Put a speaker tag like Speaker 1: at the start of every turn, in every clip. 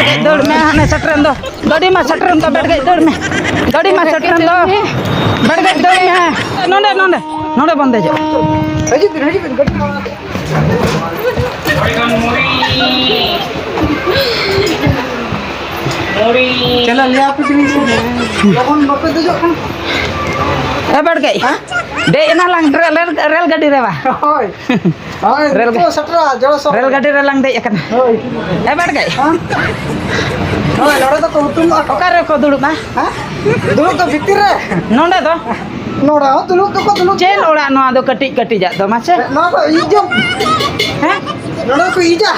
Speaker 1: बैठ गई दौड़ में हने सटरन दो गाड़ी में सटरन दो बैठ गई दौड़ में गाड़ी में सटरन दो बैठ गई दौड़ में नोंडे नोंडे नोंडे बंदे जो
Speaker 2: हजी बिन गाड़ी चला ले आप लोगन बापे दे जो
Speaker 1: ए बैठ गई दे इना लंग रेल गाड़ी रे बा
Speaker 2: होय होय
Speaker 1: रेल
Speaker 2: तो सटरा जड़ो सो
Speaker 1: रेल गाड़ी रे लंग दे एकन
Speaker 2: होय
Speaker 1: ए बैठ गई
Speaker 2: होय लड़े तो तुम
Speaker 1: ओकारे को दुड़ुब मा
Speaker 2: हां दुलु तो भीतर रे
Speaker 1: नोंडे दो
Speaker 2: नोड़ा दुलु तो को दुलु
Speaker 1: चेन ओड़ा नो दो कटी कटी जा दो मासे
Speaker 2: ना तो इजो
Speaker 1: हैं
Speaker 2: नोड़ा को इजा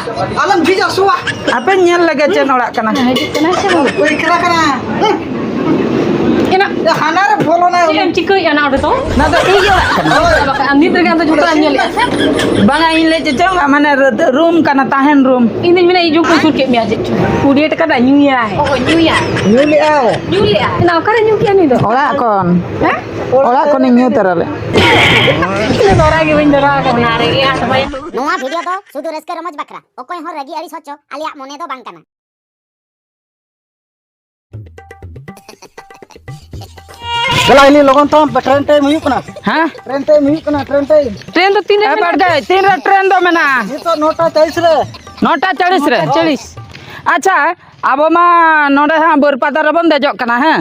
Speaker 2: आलम भीजा सुआ
Speaker 1: आपे nyel lagi चेन ओड़ा कना
Speaker 3: Kenapa sih?
Speaker 2: कोई करा करा
Speaker 3: Enak.
Speaker 2: ये खाना रे बोलो ना
Speaker 3: Yang cikgu yang nak tu.
Speaker 1: ना तो ई ओड़ा कना
Speaker 3: Bakal Andi tergantung juga nyel.
Speaker 1: banga in le cecong mana room kana tahen room
Speaker 3: Ini mana hijau kusur ke mi aja cu. Kudia tekan dah new ya. Oh new ya.
Speaker 2: Newly आओ
Speaker 3: New ya. Kenapa kan new kian itu?
Speaker 1: oड़ा kon
Speaker 3: Hah?
Speaker 1: oड़ा kon nyu terale
Speaker 3: Ini orang yang bendera kan. Nari ya sampai.
Speaker 4: नोआ video तो सुदु रस्के रमज बकरा ओकोय हो रगी अड़ी सोचो आलिया मोने दो बांग कना
Speaker 2: चला इली लोगन तो ट्रेन टाइम हुई कना
Speaker 1: हां
Speaker 2: ट्रेन टाइम हुई कना train time
Speaker 3: Train tu tin
Speaker 1: ए बैठ गए तीन रे ट्रेन दो मेना
Speaker 2: ये तो नोटा 40 रे
Speaker 1: 9:40 रे
Speaker 3: 40.
Speaker 1: अच्छा अब मा नोडे हां बोरपादा रे बन देजो कना हैं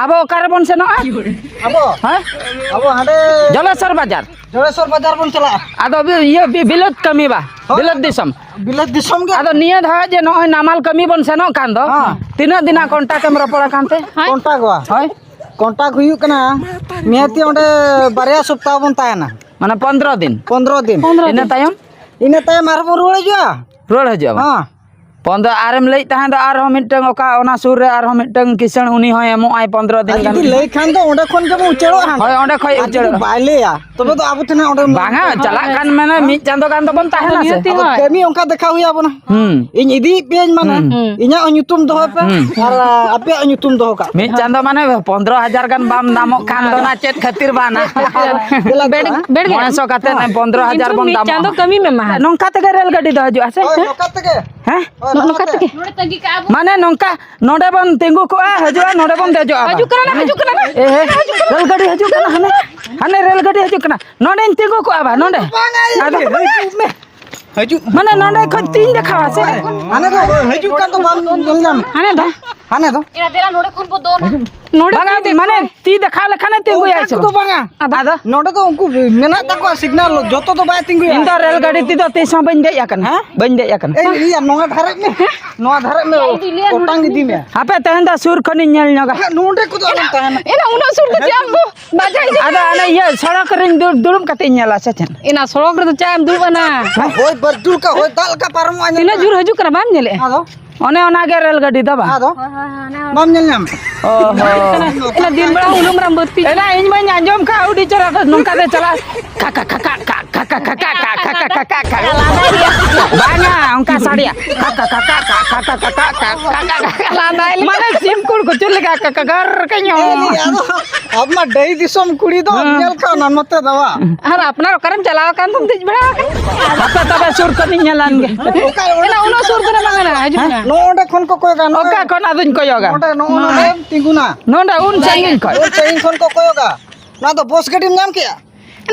Speaker 1: अब ओकारे बन सेनो
Speaker 2: अबो
Speaker 1: हैं
Speaker 2: अबो हाडे
Speaker 1: जलेश्वर बाजार
Speaker 2: जोड़ेश्वर बाजार बन चला
Speaker 1: आदो ये बिलत कमी बा बिलत दिसम
Speaker 2: बिलत दिसम गे
Speaker 1: आदो निया धा जे नय नामाल कमी बन सेनो कान दो तीना दिना कांटेक्ट में रपड़ा कानते
Speaker 2: कांटेक्ट वा
Speaker 1: होय
Speaker 2: कांटेक्ट हुई कना मियाती ओंडे बारिया सप्ताह बन तायना
Speaker 1: माने 15 दिन
Speaker 2: 15 दिन
Speaker 1: इना तायम
Speaker 2: इने तायम आर रुवाड़ जुआ
Speaker 1: रोड हजो
Speaker 2: हां
Speaker 1: 15 आरम लई तहां दो आर हो मिटंग ओका ओना सुर रे आर हो मिटंग किसण उनी होय एमो आय 15 दिन
Speaker 2: जदी लई खान दो ओंडे खन के उचेड़ो हां
Speaker 1: होय ओंडे खय उचेड़
Speaker 2: बाइले या तबे तो आबो थना ओंडे
Speaker 1: बांगा चला कान माने मी चांदो कान दो बन ताहेना से
Speaker 2: कमी ओंका देखा हुई आबो ना इन इदी पेज माने इnya nyutum doho पे और आपे nyutum doho का
Speaker 1: मी चांदो माने 15000 गान बाम दामो कान दो ना चेत खातिर बाना
Speaker 3: Bed
Speaker 1: 500 काते 15000 बन दामो
Speaker 3: Cantik kami memang.
Speaker 1: नोंका ते रेल गाड़ी दो हजो आसे
Speaker 2: ओय नोका तके
Speaker 1: हैं
Speaker 3: Nak kata ke? Nak tagi ke abu.
Speaker 1: माने नोंका नोडे बन तेंगु को हजो नोडे बन देजो
Speaker 3: Haju kerana, haju kerana.
Speaker 1: ए रेल गाड़ी हजो कना हने हने रेल गाड़ी हजो कना नोडे तेंगु को आबा नोडे आदो
Speaker 2: हजू
Speaker 1: माने नोडे को तीन देखावा से
Speaker 2: आने दो हजू का तो बाम जल जाम
Speaker 1: हने दो
Speaker 2: आने दो
Speaker 3: Ina tera node kun bodo na.
Speaker 1: बांगा माने ती देखा लेखाने तेंगु आइछो
Speaker 2: तो बांगा
Speaker 1: आदो
Speaker 2: नोडे तो उनको मेना तको सिग्नल जतो तो बाय तिंगु
Speaker 1: इन तो रेल गाड़ी ती तो तीसो बन दे याकन बन दे याकन
Speaker 2: ए या नोआ धारे में ओटांग दी में
Speaker 1: हापे तहन दा सुर खनि नेल नगा
Speaker 2: नोडे को तो ताना
Speaker 3: Ina una sur tu jam bu. Baca ini.
Speaker 1: आदो आने ये सड़क रिंग दुड़ुम कते नेला से छन
Speaker 3: Ina sorok tu jam dulu mana.
Speaker 2: होय बरदुल का होय दाल का पारम आने
Speaker 3: Ina jur haju kerana bam nyele.
Speaker 2: आदो
Speaker 1: ओने ओना के रेल गाड़ी दबा
Speaker 2: आदो बाम जल जाम
Speaker 1: ओहो
Speaker 3: Ina din bera ulum rambut.
Speaker 1: एना इन में अंजम का उडी चला नुका दे चला काका काका काका काका काका काका काका बांगा उनका साड़िया काका काका काका काका काका लांदाई माने सिमकुड़ को चल का काका घर कन्यो
Speaker 2: आदो अब मा डई दिसम कुड़ी दो जल का न मते दवा
Speaker 3: Har apna rokaram calawa kan tum tij bera.
Speaker 1: apa तबे सुर कनि नेलान गे
Speaker 3: Ina una sur tu mana haju na.
Speaker 2: नोडे खन को कोय गानो
Speaker 1: ओका कोन आदुन को योगा
Speaker 2: नोडे नोडे तिंगुना
Speaker 1: नोंडा उन चाहिए को
Speaker 2: ओ चैन खन को कोयोगा ना तो बस गडी नाम किया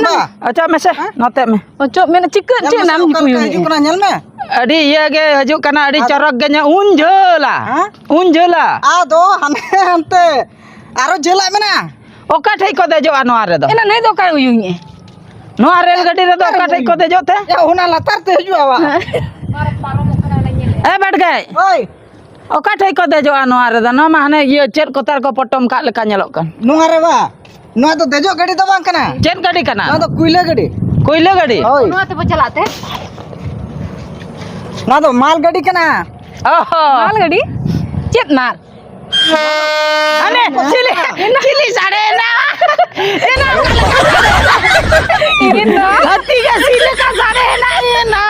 Speaker 2: ना
Speaker 1: अच्छा मेसे नते में
Speaker 3: Ocok mena cikut je nam
Speaker 2: हजू
Speaker 3: jiku.
Speaker 2: कना ñal में
Speaker 1: अडी ये गे हजू कना अडी चरक गे उन जला
Speaker 2: आदो हने हनते आरो जेला मेना
Speaker 1: ओका ठई को दे जो अनवा रे दो
Speaker 3: Ina nai do kai uyungnya.
Speaker 1: नोआ रेल गाड़ी रे दो ओका ठई को दे जो थे
Speaker 2: या होना लतार ते हजू आवा
Speaker 1: ए बैठ गए
Speaker 2: ओय
Speaker 1: ओका ठई को दे जो अनवा रे दो न माने ये चेर कोतार को पटम का लेका नेलो कन
Speaker 2: नुआ रे बा नुआ तो देजो गाड़ी तो बांग कना
Speaker 1: चेर गाड़ी कना
Speaker 2: ना तो कुइले गाड़ी
Speaker 1: कोयले गाड़ी
Speaker 2: ओय
Speaker 3: Una tu bercelate.
Speaker 2: ना तो माल गाड़ी कना
Speaker 1: ओहो
Speaker 3: Mal gadi. Cep mal.
Speaker 1: अने चिली साड़े ना एना
Speaker 3: Ini no.
Speaker 1: हत्ती का सीले का साड़े ना ये ना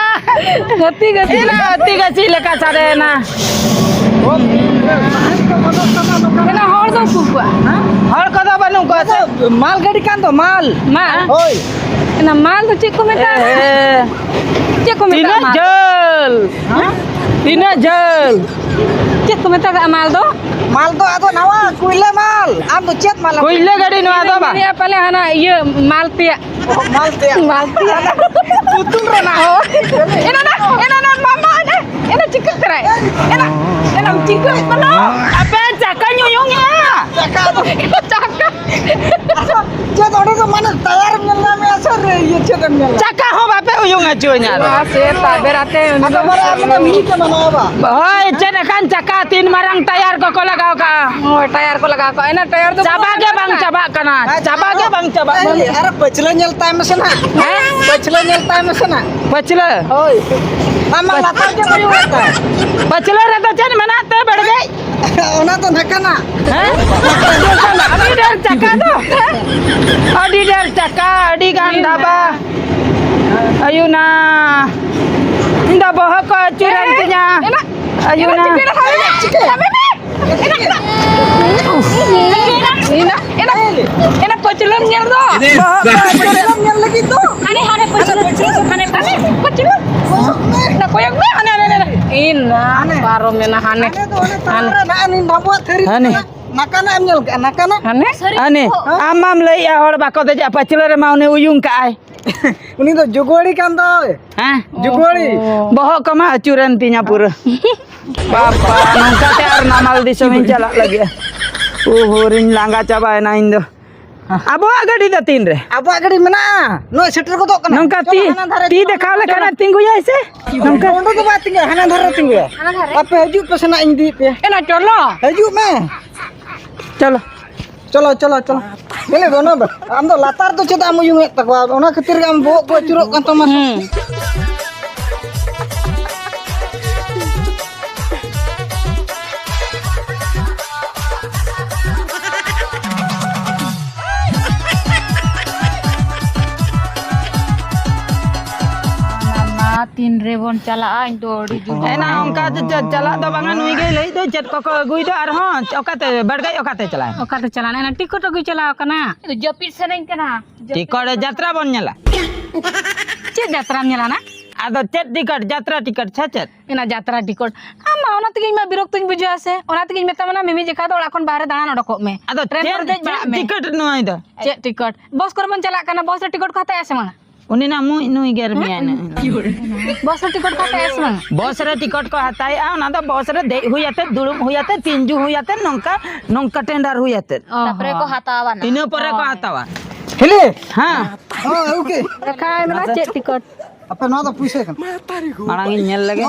Speaker 3: Gati gati.
Speaker 1: एना हत्ती का सीले का साड़े ना
Speaker 3: Ina hor do pupua.
Speaker 1: हर कदा बनू को
Speaker 2: माल गाड़ी कान तो माल
Speaker 3: Mal.
Speaker 2: ओय
Speaker 3: Ina mal tu cik ko meta.
Speaker 1: ए
Speaker 3: Cik ko
Speaker 1: तीन
Speaker 3: meta mal.
Speaker 1: जल Tina jel.
Speaker 3: Cek ko meta amal do.
Speaker 2: माल तो आदो नवा कुइले माल आप तो चेत माल
Speaker 1: Kuile gadi no ada ba?
Speaker 3: Ini pale hana iya mal pia.
Speaker 2: माल ते
Speaker 3: Mal pia.
Speaker 2: पुतुल रे ना हो
Speaker 3: Ena mama ena. Ena cikak terai. Ena cikak mana?
Speaker 1: Apa cakak nyuyung ya?
Speaker 3: Cakak.
Speaker 2: चेत ओडे तो माने तैयार मिलना में असर रे ये चेत मिल
Speaker 1: Cakak ho bape uyung acunya.
Speaker 3: Ase berate.
Speaker 2: आता बारे आपने मी के बनावा
Speaker 1: Hoi cene kan cakak tin marang tayar kok lagau ka.
Speaker 3: Oh tayar ko laga ko. Ena tayar do.
Speaker 1: Coba ke bang coba kana. Coba ke bang coba.
Speaker 2: अरे पछले nyelta mesena पछले nyelta mesena
Speaker 1: Pacila.
Speaker 2: ओय मामा लाता के मयो होता
Speaker 1: Pacila rata cene mana te बढ़ गई.
Speaker 2: ओना तो नकना
Speaker 1: Adi der cakak tu. Adi der cakak, adi ganda ba. Ayuna. Nda bohong ko curantinya. Ayuna.
Speaker 3: Ena pacilon nyel do.
Speaker 2: पछले nyel lagi tu
Speaker 3: Hane pacilon. Na koyak me hane. Ina paro mena hane.
Speaker 2: अरे ना नि बाबू थेरी
Speaker 1: Hane.
Speaker 2: नकना em nyel नकना
Speaker 3: Hane?
Speaker 1: Ane, amam lay ya hor bako te ja pacila re mau ne uyung ka ai.
Speaker 2: उनी तो जुगोड़ी kan तो
Speaker 1: Hah?
Speaker 2: जुगोड़ी
Speaker 1: Bohong ko mah curantinya pura. Papa, nongka te ar namal di somin jalak lagi. Uhurin langga coba na indo. Abo agak di datin re.
Speaker 2: अब गाड़ी में ना no shutter को तो कना
Speaker 1: Nongka ti dekhaw le kana tinggu ya ise.
Speaker 2: नंका ओंडो तो बात तिंगे हना धर तिंगे आप हजू पसना इंदी पे
Speaker 3: Ena colo.
Speaker 2: हजू में
Speaker 1: Chalo.
Speaker 2: चलो चलो चलो बोले दोनों हम तो लातार तो चेता हम यूं तकवा ओना खातिर हम बो को चुरो kan तो mas
Speaker 3: Tin rebon cala ain do di ju.
Speaker 1: Ena ongka jalak do bangan ui ge lei do jet koko gui do ar hon. Okate badgai okate chala.
Speaker 3: Okate cala ena tikot agu cala kana. Itu japit seneng kana.
Speaker 1: Tikor jatra bon nyala.
Speaker 3: Cek jatra nyala na.
Speaker 1: Ado chat tiket jatra tiket cacet.
Speaker 3: Ena jatra tikot. Ama ona tegi ma birok tuñ buju ase. Ona tegi meta mana mimi jeka do akon bahare danan odokok me.
Speaker 1: Ado
Speaker 3: Tren
Speaker 1: chat
Speaker 3: por dej balak me.
Speaker 1: tiket no ida.
Speaker 3: Cek tikot. Bos korban cala kana bos tikot kata ase mana.
Speaker 1: Uni na mu nui ger mian.
Speaker 3: Bos tikot kata ase mana.
Speaker 1: Boss रे ticket को हताई आ ना तो boss रे दे हुयाते दुड़ुम हुयाते तिंजु हुयाते नोंका tender हुयाते
Speaker 3: Tapre ko hatawa na.
Speaker 1: तीनों परे को हतावा
Speaker 2: हेले
Speaker 1: हां
Speaker 2: हां okay
Speaker 3: Kai mana cek tikot.
Speaker 2: apa no तो पूछे kan
Speaker 1: मांगी नेल लगे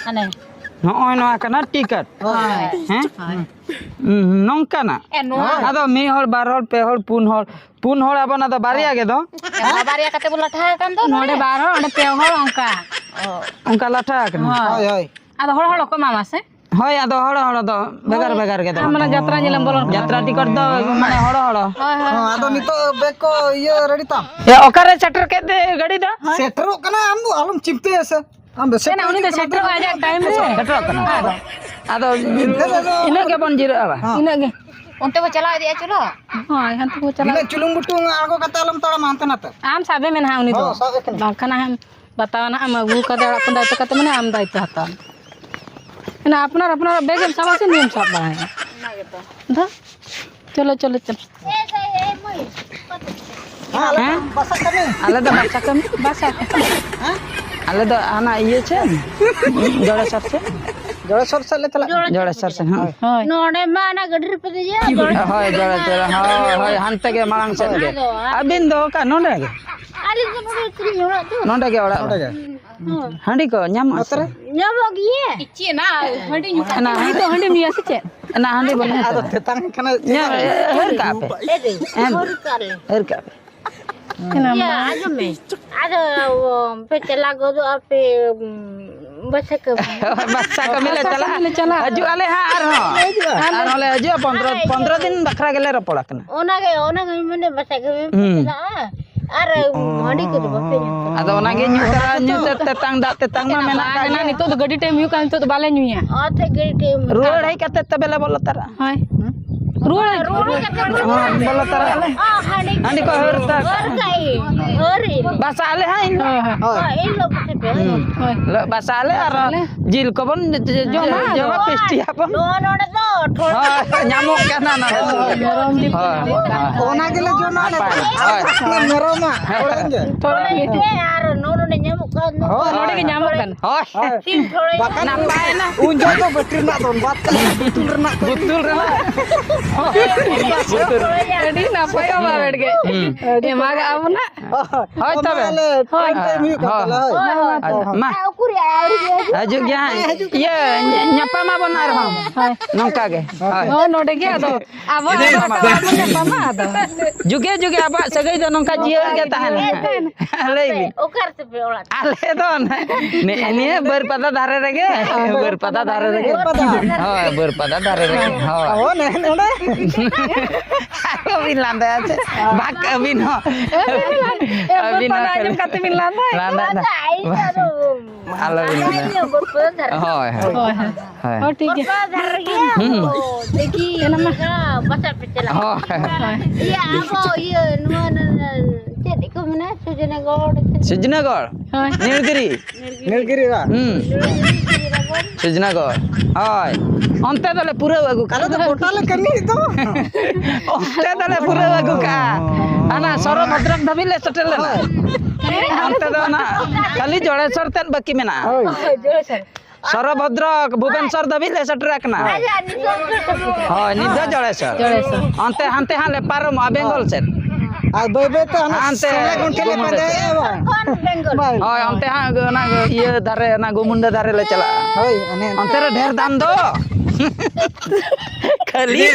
Speaker 3: Ane.
Speaker 1: नोय नो कना टिकट हैं नोंका ना
Speaker 3: Eno.
Speaker 1: आदो मी हर बार हर पे हर पुन हर अब ना तो बारी आगे दो
Speaker 3: Bariya kate bola tha kan do. Node baro ode pe hol onka.
Speaker 1: उनका लाठा कना
Speaker 2: हाय हाय
Speaker 3: Ado hol ko mama se.
Speaker 1: होय आदो हड़ दो बेगर के दो
Speaker 3: Mana jatra nyelam bolon.
Speaker 1: यात्रा टिकट दो माने हड़
Speaker 2: हां आदो नि तो बैग को ये रेडी ता
Speaker 1: ए ओकरे सेटर के दे गाड़ी दो
Speaker 2: सेटर कना हम आलम चिपते ऐसे हम बस
Speaker 3: Ena uni de setter aja time re.
Speaker 1: Setter कना आदो इने के बन जीरो आवा
Speaker 3: Ina ge. Onte ko chala dia chulo. Hai han ko chala.
Speaker 2: ने चुलुम बुटुंग आगो कता आलम ताड़ा मानते ना
Speaker 3: Am sabe men ha uni do.
Speaker 2: हां सब एक
Speaker 3: Bakana ham बतावा am agu ka da kon daito kate mane am daito hata. Ena apnar begem sama se niyam sab bana hai. Da. Chalo.
Speaker 1: हैं
Speaker 2: बसा कने
Speaker 1: आले तो बच्चा कम
Speaker 3: Basa.
Speaker 1: आले तो आना ये छे जोड़े सर से
Speaker 2: जड़े सर से ले चला
Speaker 1: जोड़े सर से हां
Speaker 3: Hai.
Speaker 4: नोडे माना गडर पे जे
Speaker 1: हाय जोड़े हाय हंते के मांग से के अबिन दो का नोंडे के
Speaker 4: आली को नोडे त्रि नोडा तो
Speaker 1: नोंडे के ओड़ा हांडी को न्याम असरे
Speaker 4: न्यामो गिए
Speaker 3: Ichi na handi nyuka na itu handi miya se che.
Speaker 1: ना हांडी बोले
Speaker 2: आदो तेतांग कने
Speaker 1: न्या हर का पे
Speaker 4: दे और कर ले
Speaker 1: हर का पे
Speaker 4: या आज में आज पे चला गो तो पे बस के
Speaker 1: बच्चा को मिले चला हजू आले हां आर होले हजू 15 दिन बखरा गेले रपड़ा कना
Speaker 4: ओना के मने बस के चला अरे हंडी को बपे
Speaker 1: आदो ओना गे न्यू तेतांग दा तेतांग मा मेना का
Speaker 3: Karena itu tuh gadi time yuk kan itu tuh balen nyuya.
Speaker 4: आथे गई टीम
Speaker 1: रोड है कते तबेला बोल तारा
Speaker 3: Hai. Ruang.
Speaker 1: Bola taruh ale. Andi kau harta. Bahasa ale hain. Lo bahasa ale arah jil kau pun jawab pasti apa? Nyamuk kan anak.
Speaker 2: Ona gila jona meroma orang je.
Speaker 3: Nodi ke nyamuk kan.
Speaker 2: Bahkan unjo tu betul nak ton betul nak
Speaker 1: Betul rela.
Speaker 3: Jadi napa ya bawa ke? Ya maga apa nak?
Speaker 1: Hoi tabe. Ma. Aju gya. Ye nyapa ma bonar ham. Nongka ge.
Speaker 3: Oh nodi ke ada. Apa nyapa ma ada.
Speaker 1: Juga apa sagai do nongka jieu ge tahan. Lei. Ale don. Ini berpada dare rege. Berpada dare rege. Hoi berpada dare rege. Hoi.
Speaker 2: Oh nene.
Speaker 1: Aku bilang dah aja. Bak abin ho.
Speaker 3: Berpada aja kata min lantai.
Speaker 1: Landa. Halo bin. Hoi.
Speaker 3: Oh ठीक है.
Speaker 4: देखिए बसा पे चला
Speaker 1: Oh.
Speaker 4: ये आगो ये चेत को मने सुजनगढ़
Speaker 1: Sujnagor. Nilgiri.
Speaker 2: Nilgiri lah.
Speaker 1: Sujnagor. Hoi. Onte dale pura agu
Speaker 2: Kalau tu portal kami itu.
Speaker 1: Onte dale pura agu ka. Ana soro bhadrak dhabi le setel na. Onte do na. Kali jore sorten baki mena. Soro bhadrak Bhubaneswar dhabi le setrak na. Hoi nidha jore sor. Onte hante hale parom Bengal set.
Speaker 2: Bebe tu anak
Speaker 1: Ante.
Speaker 2: saya kunci le pada bang.
Speaker 4: Bengal
Speaker 1: Hoi onte ha na ieu dare na gumunda dare le chala.
Speaker 2: Hoi ane.
Speaker 1: Onte re dher dam do. Kali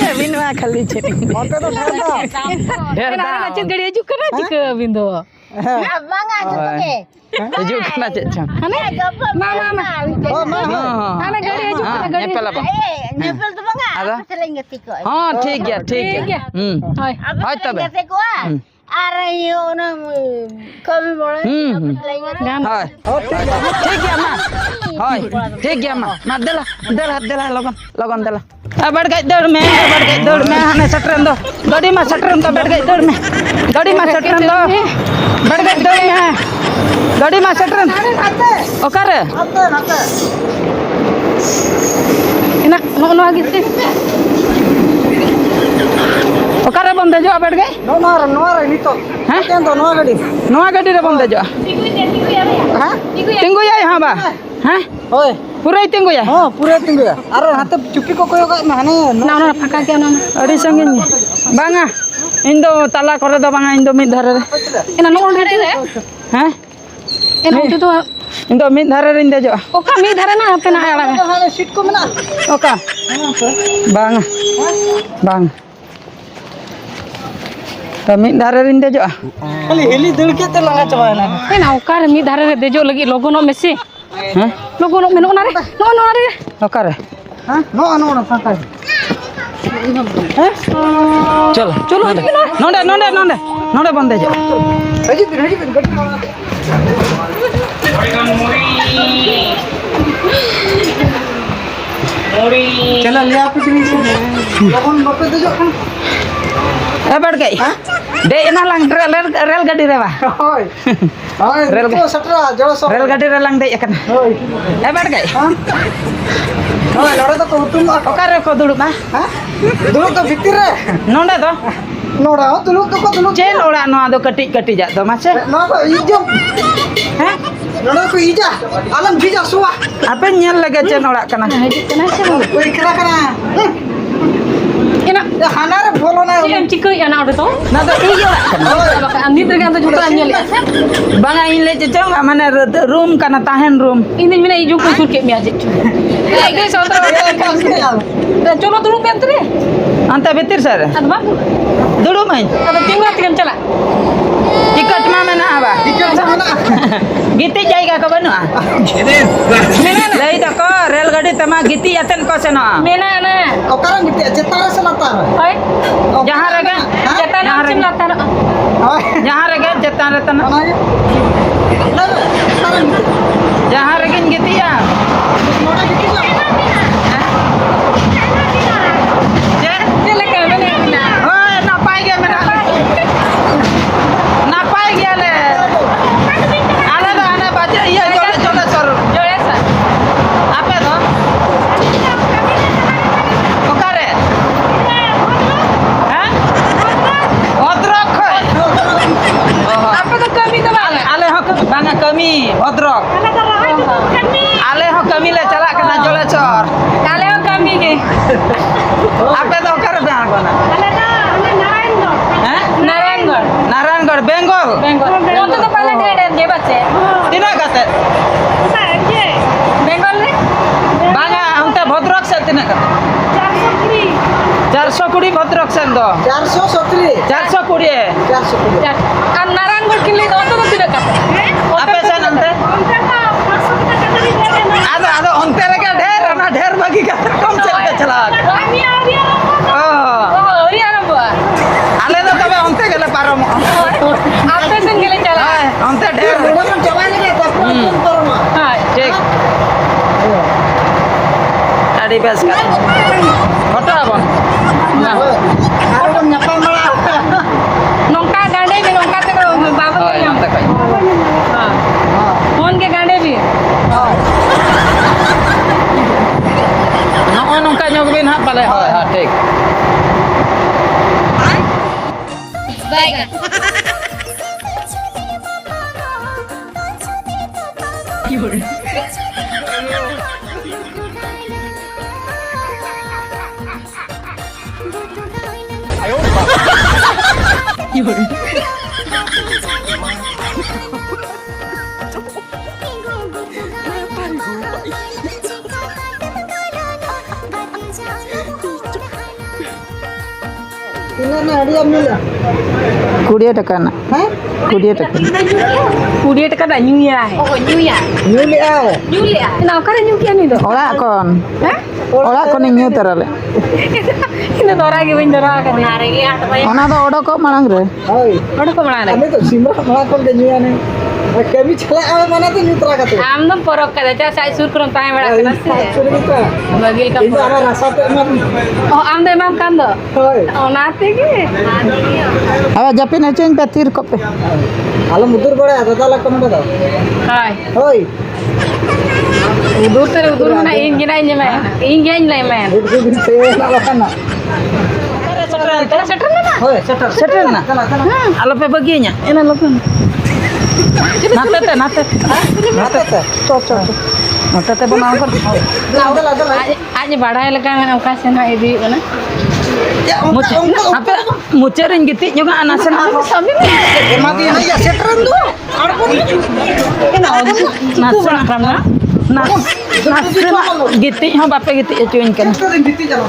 Speaker 1: abin ma kali chini.
Speaker 2: Onte tu dah.
Speaker 1: Dher
Speaker 3: Kenapa
Speaker 1: dam.
Speaker 3: macet gadi aja kan aja ke bindo.
Speaker 4: bangga juga ke
Speaker 1: Tujuh kena cek cang.
Speaker 3: Mama.
Speaker 2: Oh mah.
Speaker 3: Ana gadi aja kan gadi.
Speaker 1: Nyepel apa?
Speaker 4: nyepel tu bangga
Speaker 1: Ada?
Speaker 4: apa selain ngetik kok
Speaker 1: Oh, ठीक है, ठीक
Speaker 3: ठीक
Speaker 1: है.
Speaker 3: है। Hai.
Speaker 4: apa
Speaker 1: Hai,
Speaker 4: selain
Speaker 1: tabe.
Speaker 4: ngetik kok are yo na kami boleh
Speaker 1: Hmm.
Speaker 3: Gan.
Speaker 1: Hai. ठीक है मां. Hai. ठीक है मां. Ma dela logon dela. बैठ गई दौड़ में हने सटरन दो. गाड़ी में सटरन दो बैठ गई दौड़ में. गाड़ी में सटरन दो. बैठ गई दौड़ में. गाड़ी में सटरन. ओकर.
Speaker 2: Nate.
Speaker 3: Enak no lagi sih. ओकर बंदे जो बैठ गई.
Speaker 2: Noara ini tu.
Speaker 1: Hah?
Speaker 2: Kan tu noara di.
Speaker 1: नवा गाड़ी रे बंदे जो.
Speaker 2: Hah?
Speaker 1: टिंगु या हां बा. हैं?
Speaker 2: Hoi.
Speaker 1: पूरा ही टिंगु या.
Speaker 2: Oh pura tinggal ya. Ar hati cupi kok koyo kak mana?
Speaker 3: Nah, pakai ke mana?
Speaker 1: अड़ी संगिन बांगा इन दो ताला करे दो बांगा इन दो मिद धारे
Speaker 3: Enak no already re.
Speaker 1: हैं
Speaker 3: Enak itu tuh.
Speaker 1: इन दो मिद धारे इन दे जो
Speaker 3: Oka mi dhare na apa na ala.
Speaker 2: Hana sit ko mana?
Speaker 1: ओका बांगा बांग तो मिद धारे इन दे जो
Speaker 2: Kali heli dul ke te langa coba na.
Speaker 3: Enak oka mi dhare re dejo lagi logo no mesi.
Speaker 1: हैं
Speaker 3: Logo no meno na re. No re.
Speaker 1: ओका रे
Speaker 2: Hah? No fangka.
Speaker 1: चलो
Speaker 3: Cholo
Speaker 1: नोंडे बंदे जो
Speaker 2: Haji bin gadi. चला ले आप इतनी से लोगन बके दे जो kan.
Speaker 1: ए बैठ गई दे ना लंग रेल गाड़ी रे बा
Speaker 2: Hoi. Hoi.
Speaker 1: Rel
Speaker 2: Rel satra jauh so.
Speaker 1: Rail गाड़ी रे लंग दे एकन
Speaker 2: Hoi.
Speaker 1: ए बैठ गई
Speaker 2: Hoi lora to kutum
Speaker 1: ओका रे को दुड़ु मा
Speaker 2: Hah? Dulu ke bitir re.
Speaker 1: नोंडे तो
Speaker 2: Nora dulu ke ko dulu.
Speaker 1: Chain ओड़ा नो आदो कटी जा तो मासे
Speaker 2: Nora ijo.
Speaker 1: हैं
Speaker 2: Nora ko ija. Alam bija suwa.
Speaker 1: apa nyel lagi cen oड़ा kana
Speaker 3: Kena sih mo.
Speaker 2: Koi kera.
Speaker 3: Enak.
Speaker 2: Ya hanare bolo na.
Speaker 3: Yang cikai anak udah tuh.
Speaker 1: na do iyo kana
Speaker 3: Bakal andi tergantung juga anjel.
Speaker 1: banga in le cecong mana room kana tahen room
Speaker 3: Ini mina ijung kusur kayak mi aja. Kayak guys, soalnya. Dan coba dulu bentre.
Speaker 1: anta betir sar
Speaker 3: Ada bang.
Speaker 1: dudu main
Speaker 3: Ada tinggal tinggal cala.
Speaker 1: tiket ma mana aba
Speaker 2: Dikit sama na.
Speaker 1: giti jaiga ka banu lei da ko rel gadi tama giti aten ko seno
Speaker 3: Mena na.
Speaker 2: Kau karang gitu ya, cetara selatan.
Speaker 3: Hai.
Speaker 1: jahan rega
Speaker 3: Jatan macam latar.
Speaker 2: Hoi.
Speaker 1: jahan rega jetan retan
Speaker 2: Mana aja? Nara, karang gitu.
Speaker 1: jahan regin giti ya
Speaker 2: Nora gitu lah.
Speaker 1: je Apa tu kar be angkona? Hah?
Speaker 3: Narayangarh
Speaker 1: Naranggar Bengal.
Speaker 3: Bengal तो पहले ढेर जे बच्चे
Speaker 1: Tina kate?
Speaker 3: Bengal रे
Speaker 1: Banga ante Bhadrak se tina kate? 420 Bhadrak se do.
Speaker 2: 470
Speaker 1: 420.
Speaker 2: 420
Speaker 3: আর নারায়ণগড় কিনলে তো তিনে কাটে
Speaker 1: Apa se ante? Ada onte lagi ढेर bagi kate kom se ke chalak. Oh.
Speaker 3: Haryana বুয়া
Speaker 1: Ale do tobe onte gele parom.
Speaker 3: আপনি সঙ্গে গেলে চালা
Speaker 1: Onte ढेर.
Speaker 2: Bukan coba lagi tapi pun korma.
Speaker 3: হ্যাঁ
Speaker 1: Cek. Tadi bes kan. Foto abang. Nah.
Speaker 2: Kalau nyapa malah.
Speaker 3: नौका गांडे भी नौका से बाबा
Speaker 1: Oh, yang tak kau.
Speaker 3: हाँ फोन के गांडे भी
Speaker 1: Nongka nyogobin hak pale. Oh, ha tik.
Speaker 2: Ini nih dia mila.
Speaker 1: 20 taka nak.
Speaker 2: Hah?
Speaker 1: 20 taka.
Speaker 3: कुड़िए टका दा न्यू ईयर है
Speaker 2: Mili ah.
Speaker 3: ना करे न्यू किया नहीं दो
Speaker 1: Orak kon.
Speaker 3: हैं
Speaker 1: Orak kon inyu terale.
Speaker 3: इन दोरा के बन दोरा का नारे के आठ भाई
Speaker 1: Ona do odo ko malang re.
Speaker 2: Oi.
Speaker 3: बड़ को बना
Speaker 2: Kami tuh simra malah kon kenyuan nih. Kami chala awe mana tuh nyutra kata.
Speaker 3: आम दम परक का चा साइ सुर करम ताय बड़ा करना से
Speaker 2: Sudah kita.
Speaker 3: बगिल का
Speaker 2: Ini ada rasa tuh emang.
Speaker 3: ओ आम दे माम कांद
Speaker 2: Oi.
Speaker 3: ओ नाते के
Speaker 1: Awa japin aja yang petir ko pe.
Speaker 2: Kalau mudur boleh ada dalam kamu tuh.
Speaker 3: हाय
Speaker 2: Oi.
Speaker 3: उदूर ना इन गिना इन में इन गिना इन में
Speaker 2: Itu bisa nak lakukan nak.
Speaker 3: Setter ना
Speaker 2: Oi, setter.
Speaker 1: Setel na.
Speaker 2: Kana kana.
Speaker 1: Alo pe baginya.
Speaker 3: इन लोगन
Speaker 1: Nate te nate.
Speaker 2: Mata tuh. Cocok.
Speaker 1: Nate te banao kon.
Speaker 2: Ada.
Speaker 3: आज बढ़ाए लगा मैंने औकात से ना इदी बना
Speaker 2: Ya,
Speaker 1: Mucer. Apa mucerin gitu juga anasan.
Speaker 3: सभी में
Speaker 2: mati aja setteran tuh.
Speaker 1: Nasan karena nasan gitu ha bape gitu cuin kan.
Speaker 2: Setteran gitu jalan.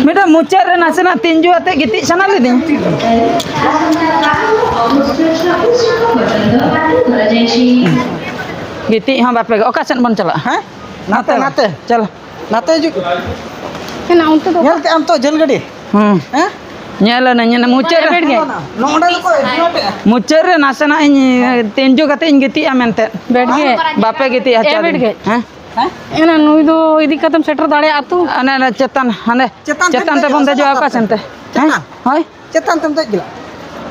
Speaker 1: Meda mucer nasan tinju ate gitu sana lidin. Gitu ha bape okasan bon chala.
Speaker 2: Hah? Nate.
Speaker 1: Chala.
Speaker 2: Nate juga.
Speaker 3: ना उनके तो
Speaker 2: Nyal ke am tuh jel gede. Hah?
Speaker 1: Nyala na nyana mucer.
Speaker 3: बैठ गए
Speaker 2: Nongda tuh kok.
Speaker 1: Mucer nasana ini tinju kate gitu amente.
Speaker 3: बैठ गए
Speaker 1: Bape gitu ya
Speaker 3: बैठ गए
Speaker 1: Hah?
Speaker 2: Hah?
Speaker 3: ना नुई दो इदी खत्म shutter दाड़े आतू
Speaker 1: Ana cetan hane.
Speaker 2: Cetan
Speaker 1: Cetan te bon tejo okasan te.
Speaker 2: Cetan?
Speaker 1: Hoi.
Speaker 2: Cetan tuh gila.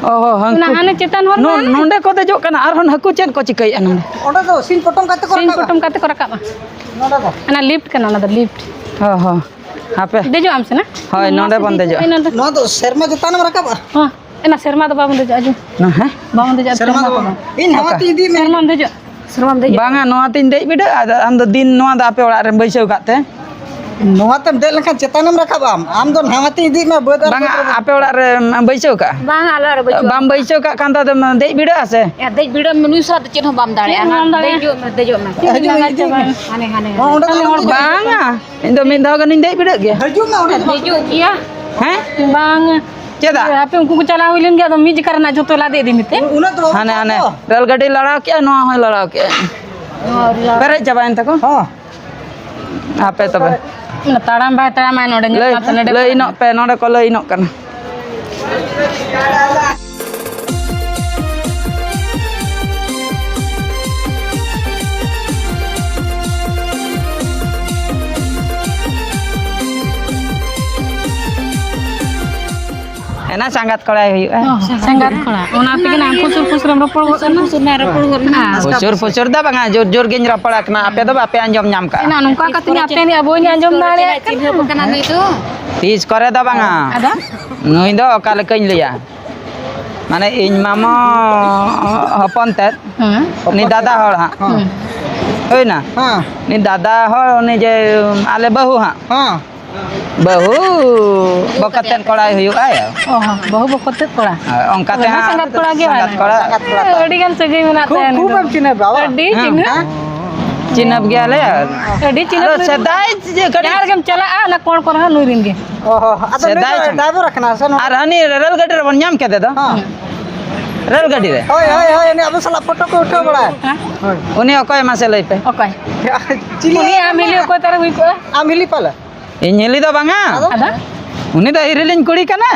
Speaker 1: Oh,
Speaker 3: ना
Speaker 1: hangku.
Speaker 3: हाने चेतन हर
Speaker 1: Nonde ko dejok kana arhon haku chen ko cikai anonde.
Speaker 2: Udah tuh sin potong kata
Speaker 3: सीन
Speaker 2: kok.
Speaker 3: कुटुम काते कोरा कामा
Speaker 2: Nongda tuh.
Speaker 3: ना lift करना ना लिफ्ट
Speaker 1: Oh. Hape.
Speaker 3: देजो हमसे ना
Speaker 1: Hoi nonde bon tejo.
Speaker 3: इन
Speaker 2: Nongda tuh serma jetan merakap ah.
Speaker 3: हां एना शर्मा तो बाबू देजो आजू
Speaker 1: Nah, heh.
Speaker 3: Babu देजो
Speaker 2: Serma tuh. Ini hati di
Speaker 3: Sharma देजो Sharma देजो
Speaker 1: Banga noa tin dej bida ada am do din noa da ape orak re baisau kat te.
Speaker 2: Nongda tuh del kan cetan merakap am. Am tuh hati di mah buat
Speaker 1: Banga ape orak re baisau ka.
Speaker 4: bang ala ro baju
Speaker 1: Bam baisau ka kan ta dej bida ase.
Speaker 4: ya dej bida menu sa de chen bam dare dejo me hane hane
Speaker 2: Nongda tuh
Speaker 1: Banga. Indo min dau kan dej bida ge.
Speaker 2: Haju mah udah.
Speaker 4: dejo kia
Speaker 1: Heh?
Speaker 3: बांग
Speaker 1: Ceda.
Speaker 3: आपे उनको चला हुई लेन गया तो मिज करना जो तो ला दे दी मिते
Speaker 2: Una tuh.
Speaker 1: Hane hane. Rel gadi lara kya noa hoi lara kya. Pere jabain ta ko.
Speaker 2: Oh.
Speaker 1: Ape tobe.
Speaker 3: ना ताड़ाम बाय ताड़ाम आय नोडे
Speaker 1: Lei
Speaker 3: ना तने
Speaker 1: lei no pe nonde ko lei no kan. Enak sangat kolai huyu.
Speaker 3: संगात खड़ा ओना पे के नाम फुसुर फुसुर हम रोपड़ होना
Speaker 4: na ro pur na
Speaker 1: Fusur da bang jor jor gen rapala kena ape do ape anjom nyam ka.
Speaker 3: ना नुका कतनी आपे नि अबो नि अंजम दाले
Speaker 4: chinha bukan anu itu
Speaker 1: Tis kore da bang.
Speaker 3: ada
Speaker 1: Nui do kale kein liya. Mane in mama hopon tet ni dada hor ha. Oi na.
Speaker 2: Hah.
Speaker 1: Ni dada hor ni je ale bahu ha.
Speaker 2: Hah.
Speaker 1: bahu bokaten korai huyuga ya
Speaker 3: Oh, bahu bokotet kora.
Speaker 1: ongka teh
Speaker 3: Sangat kora ge
Speaker 1: sangat
Speaker 3: mana?
Speaker 1: kora
Speaker 3: Adi kan sagai menak teh.
Speaker 2: खूब हम चिने बाबा
Speaker 3: Adi cina.
Speaker 1: cinap gya le ya
Speaker 3: Adi cina.
Speaker 1: aro sedai je kadi
Speaker 3: Yar gam chala na kon kon ha nurin ge.
Speaker 2: ओहो आता
Speaker 1: सेदाई छन।
Speaker 2: Driver रखना है no
Speaker 1: ar hani rel gadi re nyam ke de do
Speaker 2: हां
Speaker 1: rel gadi re
Speaker 2: ओए ओए ओए ने अब साला फोटो को उठा बड़ा
Speaker 3: Ha?
Speaker 2: है
Speaker 1: uni okoy mase lei pe
Speaker 3: Okai.
Speaker 2: चिली
Speaker 3: Ini ambil ko tar hui ko.
Speaker 2: आमिली पाला
Speaker 1: inyeli do banga
Speaker 3: Ada?
Speaker 1: uni do irilin kuri kana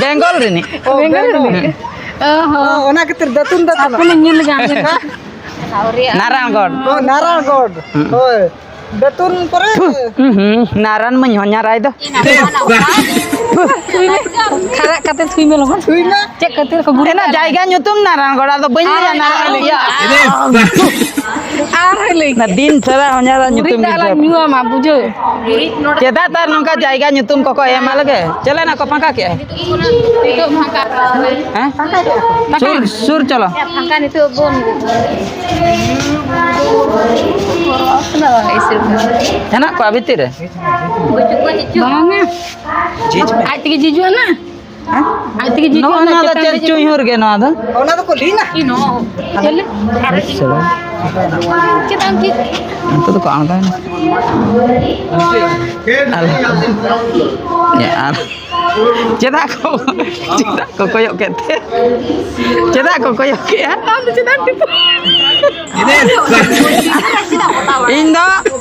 Speaker 1: benggol rini
Speaker 3: Bengal ni. Oh,
Speaker 2: ओना के तेर दतुन दतुन
Speaker 3: aku nyil ga ambil.
Speaker 1: narangod
Speaker 2: ओ नारायणगढ़ ओए दतुन परे
Speaker 1: naran menyonya rai do
Speaker 3: Khara kate thui me logon.
Speaker 2: छुई ना
Speaker 3: Cek kate ko guru.
Speaker 1: ena jaiga nyutum narangod ado banya naran ya
Speaker 3: Ar lagi.
Speaker 1: na din sara honyara nyutum
Speaker 3: Gurita lah nyua ma bujo.
Speaker 1: Ceda tar nongka jaiga nyutum koko ema lage chale na ko pangka ke
Speaker 4: Itu makan.
Speaker 1: Hah? Sur chalo.
Speaker 4: Makan itu bon.
Speaker 1: Enak ko abiti re.
Speaker 3: Bangnya.
Speaker 1: Chij me.
Speaker 3: Ai tigi jiju na. Ai tigi jiju
Speaker 1: No na da chen chuy hur ge no ada.
Speaker 2: ओना तो को ली ना
Speaker 4: Ino.
Speaker 3: Chale.
Speaker 4: Kita angkit.
Speaker 1: Itu tuh kok angka ini. Ya. Ceda ko koyok kete. Ceda ko koyok ke ya.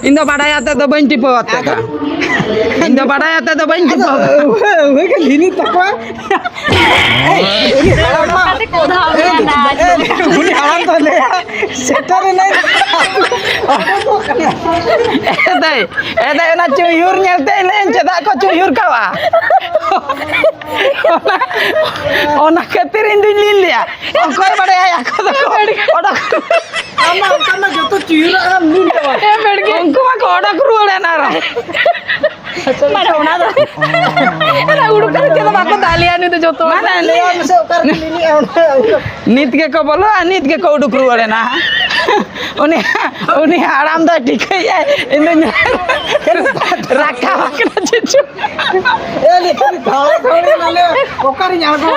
Speaker 1: Indo badaya te do bain tipo atte ka. Indo badaya te do bain tipo.
Speaker 2: वे के लीनी तकवा
Speaker 4: Nanti kau dah
Speaker 2: उनी हां तो ले shutter नहीं
Speaker 1: Edai na cuyur nyelte len ceda ko cuyur kawa. Ona ketir indu lili ya. Koy badaya ya ko do. Oda
Speaker 2: आमा कना जो तो चुरा हम नीन तो
Speaker 1: Ungku mah koda kuruole nara.
Speaker 3: Mana ona do. Ana udu kan ceda bako dalian itu joto.
Speaker 1: Mana
Speaker 2: ले हम से कर लीनी
Speaker 1: nit ke ko bolo nit ke ko udu kuruole na. Uni haram da dikai ya. Indu rakha makna cucu.
Speaker 2: ए ले धावा थोड़ी ना ले ओकर यागो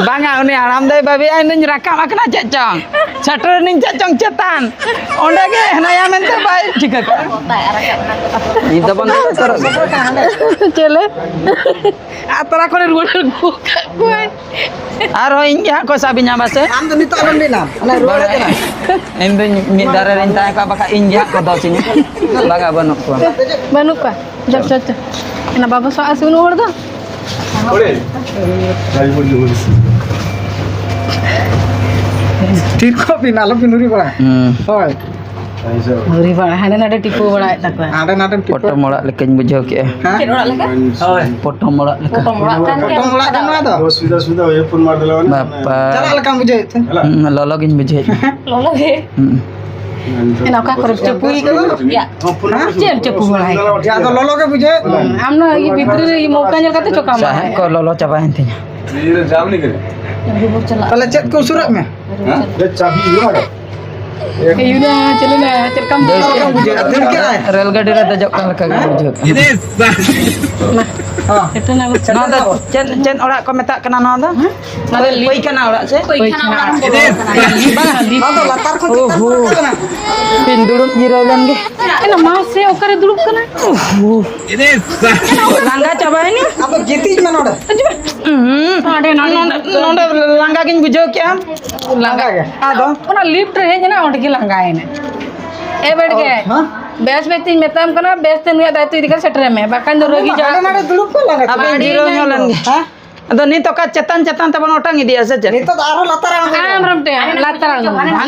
Speaker 1: Banga uni haram da babi indu rakha makna cecong. Satur ning cecong cetan. Onda ge naya mente bai ठीक है itu bang
Speaker 3: Chale. Atara kore ruol go.
Speaker 1: aro inja ko sabi nyabase
Speaker 2: हम तो नितो आलम लेना ना रोड़े देना
Speaker 1: endo mi dara rinta ka baka inja ko do sini baga banu ko
Speaker 3: Banu ka. Jap jap jap. Ena baba so asu no do.
Speaker 2: ठीक को भी नालो पिनुरी बड़ा होय
Speaker 3: Nuri bana hane nade tipu bana takwa.
Speaker 2: आडे Nade
Speaker 1: foto mola lekeng bujau ke foto mola leka
Speaker 2: photo मोड़ा देना तो
Speaker 5: सुविधा सुविधा हो फोन मार दिला
Speaker 1: bapa
Speaker 2: चला लका मुझे
Speaker 1: lologin bujau
Speaker 3: Lolo he. Ena ka kore cepu ya. Cem cepu bana.
Speaker 2: या तो लोलो के मुझे
Speaker 3: Amna i bitri i mauka nyal kate choka ma.
Speaker 1: sahe ko lolo coba intinya
Speaker 5: ये जाम नहीं करे
Speaker 2: पहले चेक को सूरत में
Speaker 5: हां ये चाबी ये मारो
Speaker 3: Yuna chale na cerkam.
Speaker 2: मुझे दिन क्या है
Speaker 1: rel gadi ra dajok kan leka bujau
Speaker 2: हां
Speaker 3: Itu na
Speaker 1: no da cen ora ko metak kena no da koi kana ora se
Speaker 2: ना तो लतार को चेक करना
Speaker 1: pin duduk jirolan ge
Speaker 3: Ena mas se okare duduk kana.
Speaker 1: langga coba ini
Speaker 2: अब जीती में नोड़ा
Speaker 3: Ade na.
Speaker 1: nonde langga kin bujau ke am
Speaker 2: लगा गया आ दो
Speaker 3: Ona lift he jana onde ki langai ne. E bed ge.
Speaker 2: हां
Speaker 3: Bes betin metam kana bes ten ya daitu idikar setre me. Bakan do rogi
Speaker 2: Ade
Speaker 3: ja.
Speaker 2: Nade दुलुप को लगा
Speaker 1: apa jiro nyolan ge
Speaker 2: हां
Speaker 1: ado ni to ka cetan taban otang idi asa je
Speaker 2: ये तो आरो लतार
Speaker 3: Am ramte latar ang.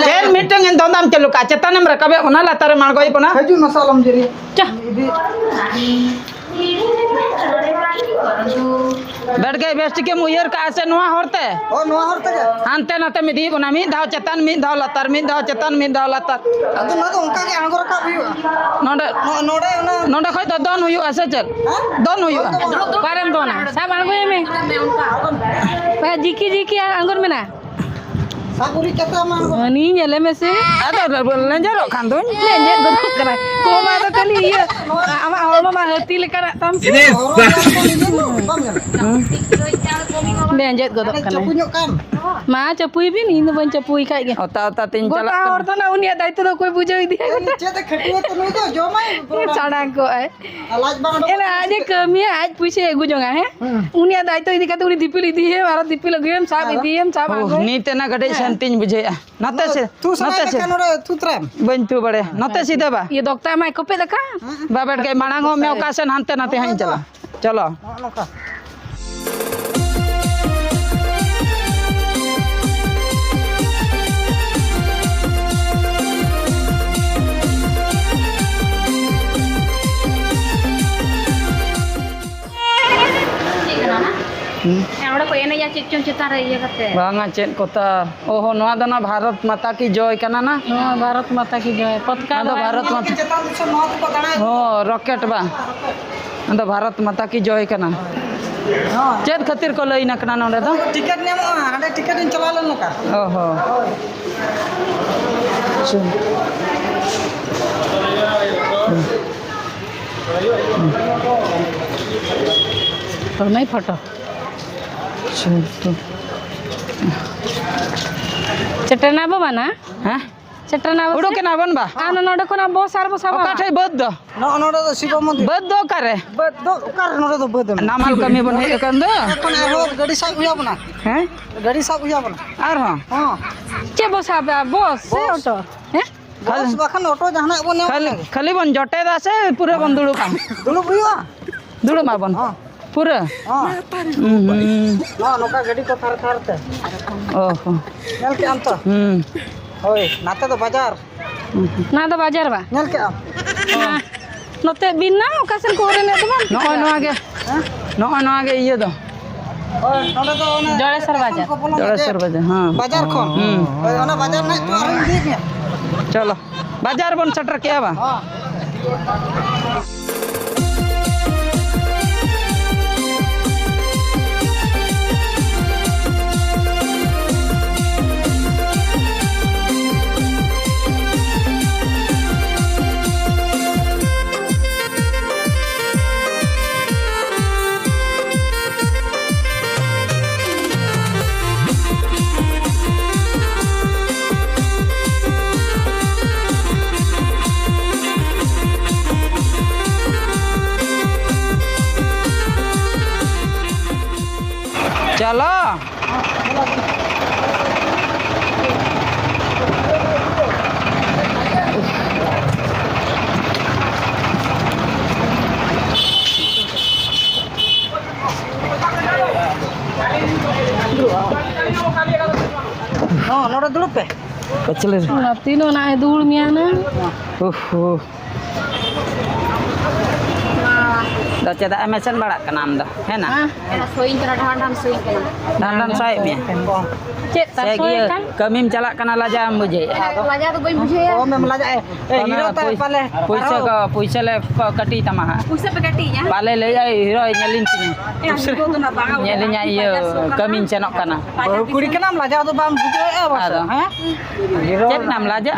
Speaker 1: chen meeting en dondam chelu ka cetan em rakabe ona latare malgoi pona
Speaker 2: हजू मसाला मुझे
Speaker 3: Cah.
Speaker 1: बैठ गए best के Muir का से नुआ होरते
Speaker 2: ओ नोआ हरते के
Speaker 1: हानते नाते मिदी बना मी धाव चेतन मी धाव लतर मी धाव चेतन मी धाव लतर
Speaker 2: अदु ना तो उनका के आंगोर का भी
Speaker 1: नोंडे
Speaker 2: नोड़े ना
Speaker 1: नोंडे खय तो दोन हुयु असे चल दोन हुयु
Speaker 3: Parem dona. Sa mango me. Pa jiki jiki anggur mena.
Speaker 2: साबुरी केता मांगो
Speaker 3: Ni nyele me se.
Speaker 1: ado lenjaro kan tuh
Speaker 3: Lenje do kara. Ko ma to kali iya. Ama मा हती लेकर tam sih. Lenjet godok kan.
Speaker 2: Punya kan.
Speaker 3: Ma capui bin ini ban capui kai ge.
Speaker 1: Ota ota tin
Speaker 3: Gota
Speaker 1: chalak
Speaker 3: और तो ना उन्हें दायित्व तो कोई पूछो ही दिया
Speaker 2: Cete khatiwa to nu do jomai.
Speaker 3: सड़क को है
Speaker 2: Alaj bang do.
Speaker 3: एला आज कमी है आज पूछे एगु जगह है उन्हें दायित्व इदी का तो उन्हें दीपी ली है मारा दीपी लगी हम साहब इदी हम साहब आगो
Speaker 1: ni tena gade santin buje nate se
Speaker 2: Tu sana
Speaker 1: nate se
Speaker 2: kan ora tu tram.
Speaker 1: ban tu bade nate sida ba
Speaker 3: ये डॉक्टर मैं को पे देखा
Speaker 1: babat ke manango me okasen hante nate hain chala chalo
Speaker 2: Noka.
Speaker 4: Orang kau ini ya cicung cita raya kata.
Speaker 1: banga chet kota oh noa do na bharat mata ki joy kana na
Speaker 3: हाँ भारत माता की जय पताका
Speaker 1: ado bharat mata
Speaker 2: Cetan se no to dana.
Speaker 1: oh rocket ba ado bharat mata ki joy kana
Speaker 2: Ha.
Speaker 1: chet khatir ko lei na kana nonde do
Speaker 2: Tiket nyamo ada tiket yang calalan noka.
Speaker 1: oh ho Sun.
Speaker 3: और नहीं फटो
Speaker 1: Sun tu
Speaker 3: चटना बा ना
Speaker 1: ha
Speaker 3: चटना बा
Speaker 1: udo kena ban ba
Speaker 3: आना नोडे को ना बहुत सार बसा बा
Speaker 1: oka thai bad do
Speaker 2: No no do Siva Mandir.
Speaker 1: bad do kare
Speaker 2: Bad do kar no do bad.
Speaker 1: namal kami ban he kan do
Speaker 2: Kon aro gadi sa uya bana.
Speaker 1: ha
Speaker 2: Gadi sa uya bana.
Speaker 1: ar ho
Speaker 2: Ha.
Speaker 3: चे बसा बा boss से auto हैं
Speaker 2: Bos bakan auto jahana bon ne.
Speaker 1: khali ban jote da se pura ban dulu kan
Speaker 2: Dulu buya.
Speaker 1: dulu ma ban
Speaker 2: Ha.
Speaker 1: pura
Speaker 2: Ha. No noka gadi ko thar thar te.
Speaker 1: oh
Speaker 2: Nyal ke am to. Oi, nate to bazar.
Speaker 3: ना तो बाजार बा
Speaker 2: Nyal ke am.
Speaker 3: हाँ नोते बिना ओकासन को रे ने तो बन
Speaker 1: no age iya do
Speaker 2: Oi, node to ona.
Speaker 3: जोड़े सर बाजार
Speaker 1: jora sar baje ha
Speaker 2: Bazar khon. Oi, ona bazar na to arum dik ne.
Speaker 1: chalo bajar ban setter kya ba
Speaker 2: Ha.
Speaker 1: chalo
Speaker 2: No, node dulu pe.
Speaker 1: kecil
Speaker 3: ना तीनों ना है दूर मिया ना
Speaker 1: दा cheda MSN barak kana am da he na
Speaker 4: Enak soin kena dahan soin kena.
Speaker 1: dan sai me
Speaker 3: cek tak
Speaker 1: saya
Speaker 3: soy kan
Speaker 1: kia kamim calak kana laja muje
Speaker 4: Pelajar tu boleh bujur ya.
Speaker 2: Oh, me melaja hero ta pale.
Speaker 1: puisa le kati tamaha
Speaker 4: Pusat pekati ya.
Speaker 1: pale le ai hero nyalin tinya
Speaker 4: Itu tu nak bangau.
Speaker 1: nyalinya iya kamim cenok kana
Speaker 2: Baru kuri kena melaja tu bang bujur bos.
Speaker 1: Ada.
Speaker 2: Ha? Hero.
Speaker 1: cek nam laja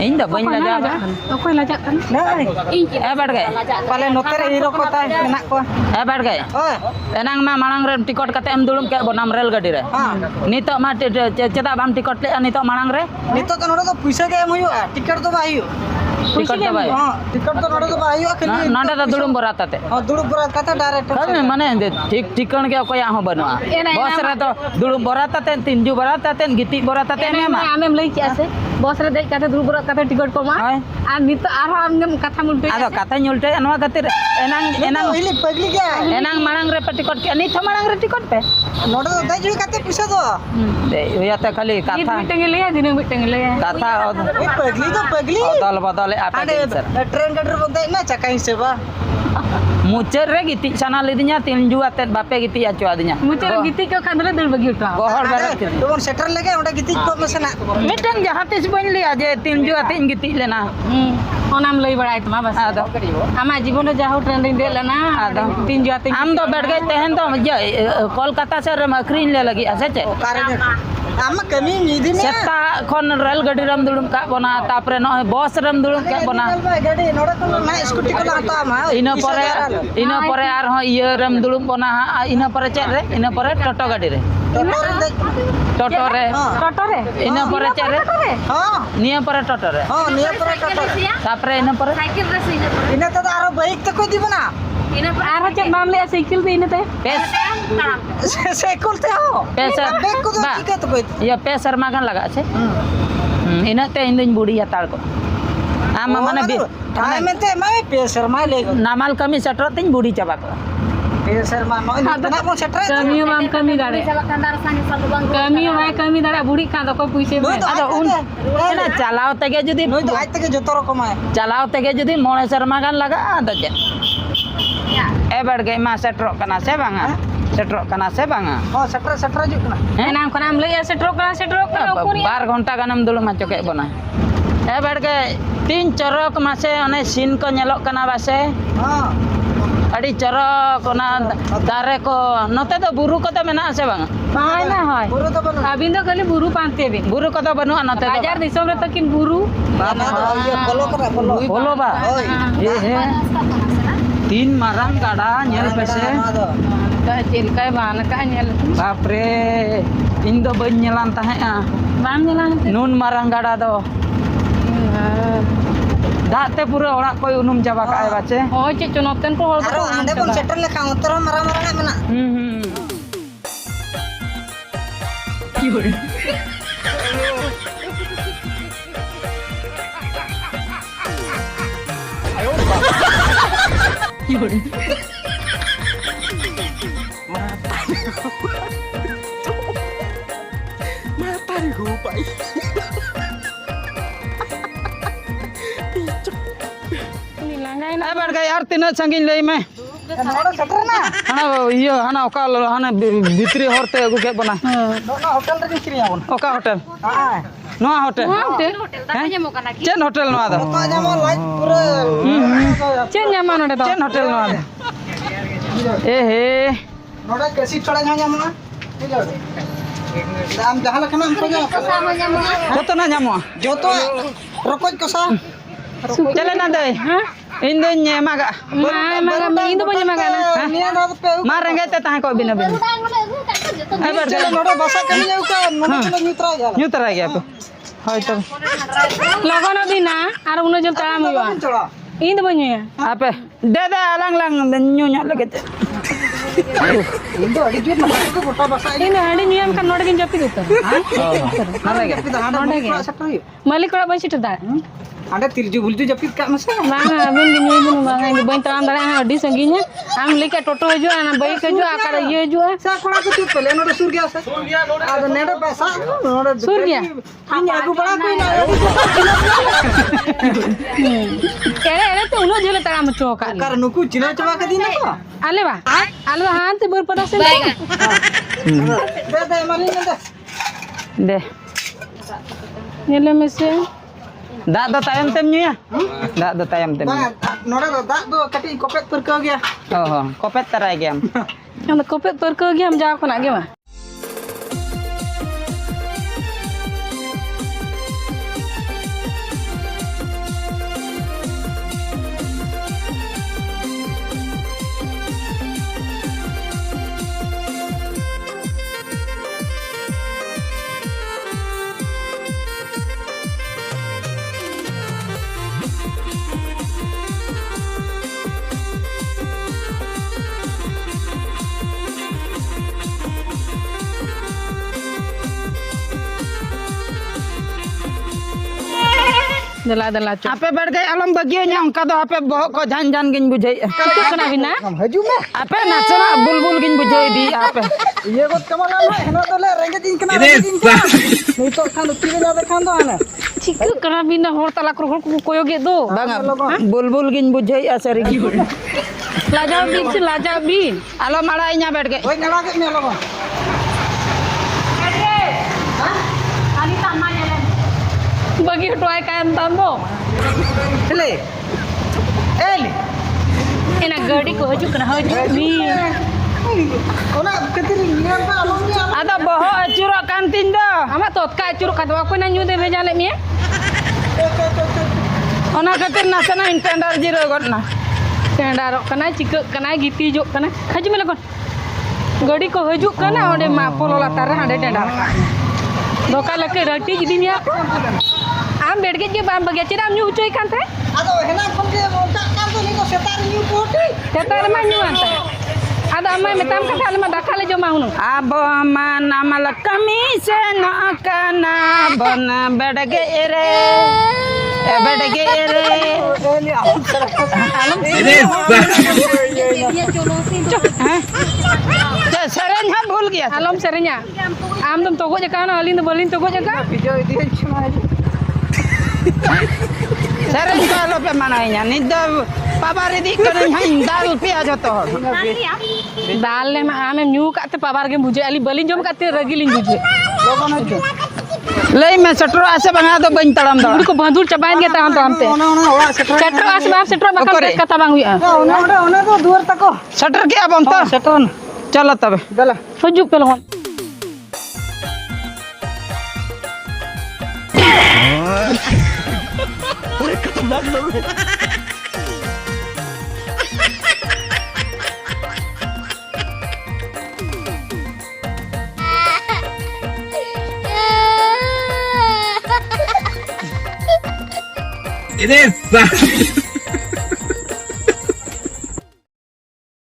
Speaker 1: ini dah banyak laja ba
Speaker 3: aku yang lajak kan
Speaker 2: Nah,
Speaker 1: bad gay
Speaker 2: pale noter hero ko ta kena ko.
Speaker 1: bad gay
Speaker 2: Oi.
Speaker 1: enang ma manang re tikot kate em dulum ke bonam rel gadi re
Speaker 2: Ha.
Speaker 1: nitok ma ceda bam tikot le nitok manang re
Speaker 2: Nito to node to puisa ke em huyuga. Tiket to ba hayu.
Speaker 1: tikot da bay
Speaker 2: Ha, tiket to node to ba hayu khali.
Speaker 1: nada da dulum borata te
Speaker 2: Ha, dulu berat kata direct.
Speaker 1: kan mane ठीक ठिकण के कोई आहो बनवा बस रे तो दुड़ुम बोराता तेन तिंजू बोराता तेन गिति बोराता तेन
Speaker 3: एमे
Speaker 1: एमा
Speaker 3: आमेम लई के आसे बॉस रे देख काते दूर बरत काते टिकट को मा
Speaker 1: हाय
Speaker 3: आ नित आरो आमगम कथा मुलटे
Speaker 1: आदो कथा nyulte anwa katir enang enang
Speaker 2: Ini pagli ke.
Speaker 1: enang manang re pe tikot ke ni tho manang re tikot pe
Speaker 2: Node to dai jui kate puisa to.
Speaker 1: de ya ta khali
Speaker 3: Eid
Speaker 1: katha
Speaker 3: meeting ले दिन meeting ले
Speaker 1: katha
Speaker 2: Eh pagli to pagli.
Speaker 1: odol bodol apa
Speaker 2: Ada
Speaker 1: sir
Speaker 2: train gader bodai na cakai seba.
Speaker 1: mucer re giti sana lidinya tinju atet bape giti acu adinya
Speaker 3: मुझे गीती के खांदले दिल बगी उठा
Speaker 1: gohor barat ke
Speaker 2: Tuan setter lagi udah gitu kok mesena.
Speaker 1: miten jahatis bain liya je tinju atin giti lena
Speaker 3: Onam लई बड़ाई तमा बस
Speaker 1: ado
Speaker 3: हमार जीवन रे जाहो ट्रेंडिंग दे लेना
Speaker 1: Ada.
Speaker 3: तीन जाते
Speaker 1: am do बैठ गए तहन तो कोलकाता से रम अखरीन ले लगी ऐसे चे
Speaker 2: Karena आमा कमी निधि में
Speaker 1: सेता खन रेल गाड़ी रम दुड़ुम का बना तापरे न बस रम दुड़ुम के बना
Speaker 2: गाड़ी नोड़ा को ना स्कूटी को लाता मा
Speaker 1: इना परे आर हो इया रम दुड़ुम बना इना परे चेत रे इना परे टोटो गाड़ी रे टोटो रे इना परे चेत रे
Speaker 2: हां
Speaker 1: निया परे टोटो रे
Speaker 2: हां निया पर टोटो
Speaker 1: तापरे इना परे
Speaker 4: साइकिल रे सीना
Speaker 2: इना तो आरो बाइक तो को दिबना
Speaker 4: इना पर
Speaker 3: आरो चेक बाम ले साइकिल पे इनते
Speaker 1: पेस
Speaker 2: साइकिल ते हो
Speaker 1: पेसर
Speaker 2: बैग को तो
Speaker 1: बा
Speaker 2: ठीक है तो कोई
Speaker 1: या पेसर मागन लगा छे इना ते इंदिन बुढ़ी हताड़ को आम माने
Speaker 2: टाइम में ते मैं पेसर मा ले
Speaker 1: नामाल कमी सेटर तिन बुढ़ी चाबा को
Speaker 2: पेसर मा नो इतना को सेटर
Speaker 3: कमी बाम कमी दाड़े
Speaker 4: चला कंदार संगे सब बंग
Speaker 3: कमी वाय कमी दाड़े बुढ़ी का तो कोई पुइसे में
Speaker 1: अदो उन एना चलाव तगे जुदी
Speaker 2: नोई तो आज तक जतो रकम है
Speaker 1: चलाव तगे जुदी मोणे शर्मा गान लगा आदो जे ए बड़ गई मा सेटर कना से बांगा सेटर कना से बांगा
Speaker 2: हां सेटर जुकना
Speaker 3: नाम को नाम ले सेट्रो का पुरी
Speaker 1: 12 घंटा गानम दुलु मा चके बना ए बड़ गई 3 चरक मासे अने सीन को नेलो कना बासे
Speaker 2: हां
Speaker 1: अड़ी चरक ना दारे को नते तो बुरु को तो मेना से बांगा
Speaker 3: हाय ना हाय
Speaker 2: पूरा तो बनो
Speaker 3: अबिन तो खाली बुरु पांते बिन
Speaker 1: बुरु को तो बनु नते तो
Speaker 3: बाजार दिसम रे तकिन बुरु
Speaker 2: ना तो ये बोलो करे बोलो
Speaker 1: बोलो बा ए हे 3 मारang गाड़ा नेल पेसे
Speaker 3: का चेल काय बान का नेल
Speaker 1: बाप रे इन दो बन नेलान ताहे
Speaker 3: बाम नेलान
Speaker 1: नून मारang गाड़ा दो दाते पूरा ओड़ा कोई उनुम जाबा का बाचे
Speaker 3: ओ चे चुनौतन को होल
Speaker 2: आरो आंडे बन सेटर लेखा उतर मरा ना मना
Speaker 1: ए बड़ गई यार तीन संगिन लई में
Speaker 2: नोड़ा सेटर ना
Speaker 1: हाना इयो हाना ओका हाना भीतरी हरते अगु के बना
Speaker 2: नोड़ा होटल रे किरिया बन
Speaker 1: ओका होटल
Speaker 2: हां
Speaker 1: नोआ होटल
Speaker 4: होटल दा जमो कना की
Speaker 1: चेन होटल नोआ दो
Speaker 2: तो जामो लाइट पूरा
Speaker 3: चेन न्यामा नडे तो
Speaker 1: चेन होटल नोआ दो ए हे
Speaker 2: नोड़ा कैसी छोड़ा जामो ना ठीक है दाम जहां लखना हमको जा
Speaker 4: सामा जमो
Speaker 1: कतो ना जामो
Speaker 2: जो तो रोकोज कोसा
Speaker 1: चले ना दे
Speaker 3: हां
Speaker 1: इन दो मागा
Speaker 3: मागा इन दो बजे मागा ना
Speaker 2: निया ना पे
Speaker 1: मार रेंगे ते ताहा को बिना बिन ए बड़
Speaker 2: चलो
Speaker 1: गई
Speaker 2: नोड़ा बसा कमी जाऊ का नोड़ा चलो न्यूट्रा जा
Speaker 1: न्यू तरह गया पे होय तो
Speaker 3: लगन दिना आर उनो जल ताम हुआ
Speaker 2: चला
Speaker 3: इन दो बजे
Speaker 1: आपे दे दे अलग लंग न्यू न्यू लगे
Speaker 2: इंदो अड़ी जो ना को फोटो बसा
Speaker 3: इन हडी नियम का नोडगिन जपि देता
Speaker 1: ना लगे
Speaker 2: सेटर
Speaker 3: मालिक कोड़ा बसिट दा
Speaker 2: आंडे तिरजु बुलजु जपित का मसे
Speaker 3: बांगा अबिन दिन ये दिन बांगा इन बइन ताम दाड़ा हडी संगीन आम लेके टोटो जो ना बाइक जो आकार ये जो
Speaker 2: सा कोड़ा को तू पहले नोड़ा सुर गया से आदो नेडो पैसा नोड़ा
Speaker 3: सुर गया
Speaker 2: इन आगु बड़ा कोई ना
Speaker 3: एरे तो उनो जेले ताम चौका
Speaker 2: कर नुकु चिना चबा के दिन को
Speaker 3: आले बा हां ते बर पड़ा से
Speaker 2: दे दे मारी ने दे
Speaker 1: दे
Speaker 3: नेले में से
Speaker 1: दा दो तायम तेम न्यूया दा दो तायम तेम
Speaker 2: नोड़ा दा दो कटी कोपेट पर को गया
Speaker 1: ओहो कोपेत तराय गया
Speaker 3: हम कोपे पर को गया हम जा कोना गे मा दला दला चो
Speaker 1: आपे बढ़ गए अलम बगियो nya उनका दो आपे बहो को जान जान गिन बुझाई
Speaker 3: तो कना बिना
Speaker 2: हजू में
Speaker 1: आपे नाचना बुलबुल गिन बुझाई दी आपे
Speaker 2: ये गोत कमला ना हेना तो ले रेंगे दिन कना नहीं तो खान उतरी जा दे खान दो आना
Speaker 3: ठीक कना बिना होर तला को कोयो गे दो
Speaker 1: बांगा बुलबुल गिन बुझाई असरी गी
Speaker 3: लाजा बिन
Speaker 1: आलो माड़ा इnya बैठ गए
Speaker 2: ओए नला के मेलो बा
Speaker 3: बगी हटवाय काय अंतांदो
Speaker 2: ले एली
Speaker 3: एना गाड़ी को हजू कना हजू B
Speaker 2: Ona ketir ngiran pa along ni.
Speaker 1: Ada bohong acurok kantin dah.
Speaker 3: Amat tot ka curug ka aku nanyu de rejale mi.
Speaker 1: Ona katir nasana intendar jiro gotna.
Speaker 3: Tendaro kana cika kana giti juk kana. Haju me lagon. Gadi ko haju kana onde ma polo latar hande tendar. Doka lake rati jadi mi. Am bedge je bam bagi cira am nyu cuy kan teh.
Speaker 2: Ado hena kon ke tak kan tu ni ko setar ni poti.
Speaker 3: Tetar ma nyu ante. Ada amai metam ka kale ma dakale jo mahunu.
Speaker 1: Abo mana mal kami se na kana bon bedge ere. Bedge ere. Serenya भूल गया.
Speaker 3: Alam serenya. Am tum togo je kana alin tu bolin togo je ka.
Speaker 1: Serenya kalau pe manainya nida pabar di kana hain dal pe aja to.
Speaker 3: Dal le ma am nyu ka te pabar ge buje ali bolin jom ka te ragilin buje.
Speaker 1: Lei me setro ase banga do bain taram do.
Speaker 3: Udah ko bandur cabain ge tahan to amte.
Speaker 2: Ona wa setar.
Speaker 3: Setro as bab setro bakal tes kata bang wi.
Speaker 2: Ona to duar tako.
Speaker 1: Setter ke abang to.
Speaker 2: Seton.
Speaker 1: चलो तबे
Speaker 2: Dala.
Speaker 3: Hujuk pe lawan.
Speaker 6: Ini sah.